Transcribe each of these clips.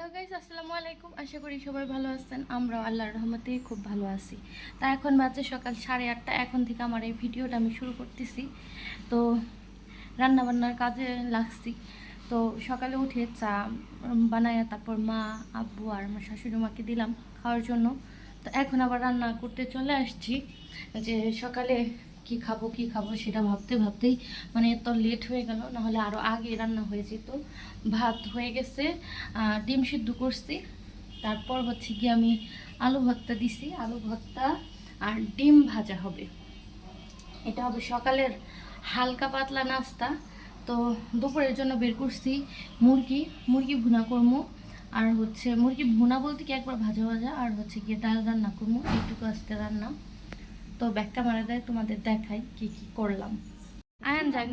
Hello guys, আসসালামু আলাইকুম। আশা করি সবাই ভালো আছেন। আমরাও আল্লাহর রহমতে খুব ভালো আছি। তা এখন বাজে সকাল 8:30। এখন থেকে আমার এই ভিডিওটা আমি শুরু করতেছি। তো রান্নাবান্নার কাজে লাগছি। তো সকালে উঠে চা বানায় তারপর মা, আব্বু আর আমার শাশুড়ি মাকে দিলাম খাওয়ার জন্য। তো এখন আবার রান্না করতে চলে আসছি, যে সকালে কি খাবো সেটা ভাবতেই মানে এত লেট হয়ে গেল, নাহলে আরও আগে রান্না হয়ে যেত। ভাত হয়ে গেছে, ডিম সিদ্ধ করছি, তারপর হচ্ছে কি আমি আলু ভর্তা দিছি। আলু ভর্তা আর ডিম ভাজা হবে, এটা হবে সকালের হালকা পাতলা নাস্তা। তো দুপুরের জন্য বের করছি মুরগি ভুনা করবো, আর হচ্ছে মুরগি ভুনা বলতে কি একবার ভাজা আর হচ্ছে গিয়ে ডাল রান্না করবো, এইটুকু আজকে রান্না। তো ব্যাগটা মারা দেয়, তোমাদের দেখাই কি করলাম। আয়ান যাই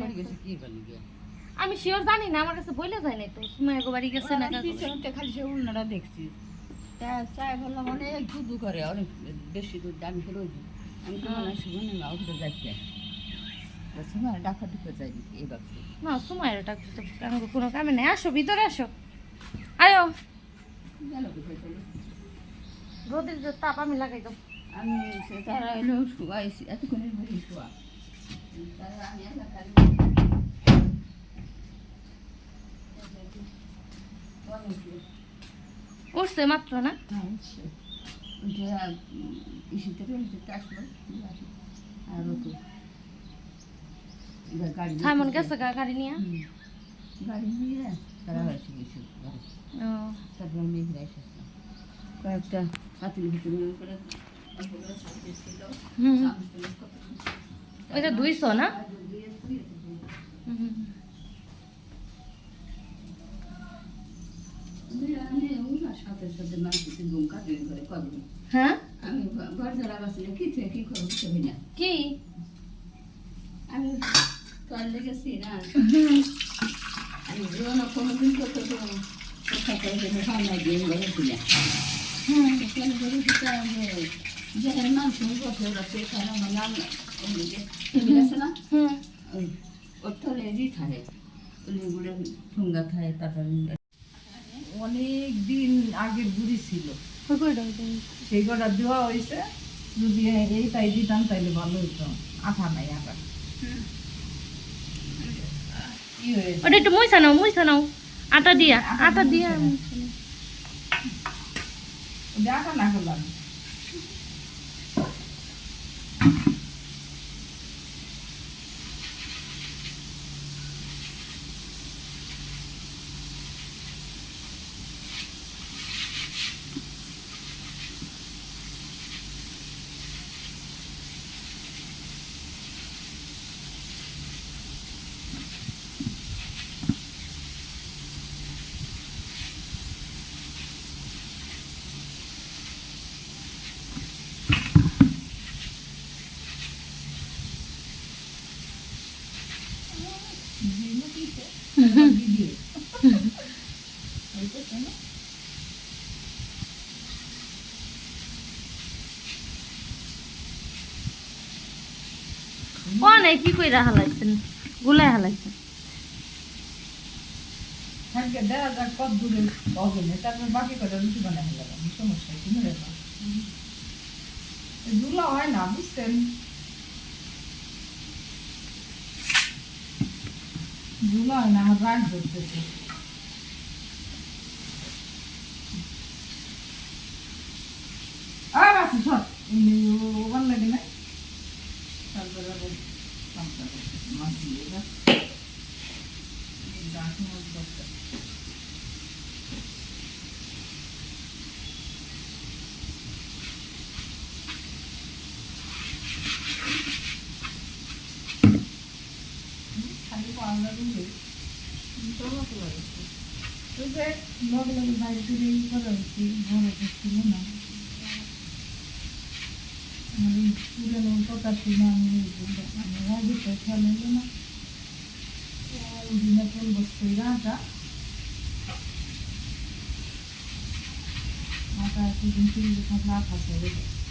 আমি শিওর জানি না, আমার কাছে বলে যায় নাই। তো সময় বাড়ি গেছে না, খালি সে উন্নরা দেখছি চাই বললাম অনেক দুধ করে, অনেক বেশি দুধ দামি করে আমি তো মনে শুনে না উঠে যাচ্ছি সময় ডাকা ঢুকে যায়নি এই বাক্সে না। সময়ের কোনো কামে নেই। আসো ভিতরে আসো, আয়ো। রোদের যে তাপ আমি লাগাই দাও। আমি তারা এলো শুয়াইছি এতক্ষণের মধ্যে শোয়া তারা আমি উঠছে মাত্র না? সাইমন গেছে গাড়ি নিয়ে তারা হয়েছে কিছু তারপর আমি কয়েকটা পাতিল করে ওইটা 200 না? হ্যাঁ আমি ঘর জ্বালা বাসলে কি করবি না কি আমি কাল লেগেছি না আমি কোনোদিন করতে যেখানে মানুষ বসে ওরা সেখানে আমার নাম আছে না ওর থলে রি থাকে ওগুলো ঠুঙ্গা খায়। তারপর অনেক দিন আগের বুড়ি ছিল, সেই কটা দেওয়া হয়েছে। যদি এই তাই দিতাম তাইলে ভালো হইতো। আঠা নাই আবার ওটা একটু মুইসা নাও আটা দিয়া আঠা না করলাম। অনেক কি কইরা হালাইছেন, গুলাই হালাইছেন। দেখা যাক কত দূরে হবে, তারপর বাকি কটা রুটি বানাই হলাম। সমস্যা কি মনে হয় দুলা হয় না, বুঝছেন? দুলা হয় না, আমার রাগ ধরতেছে। আর আছে সব ওভার লাগে না। তারপরে আবার মাছ দিয়ে খালি পাওয়া দিলে লগে বাইরে থেকে করা হচ্ছে, ঘরে ছিল না পুরানো কথা ছিল। আমি রাজিতে খেলে না দিনে ফুল বসতে আটা আটা একদিন ফিরে থাকলে আঠা চলে যায়।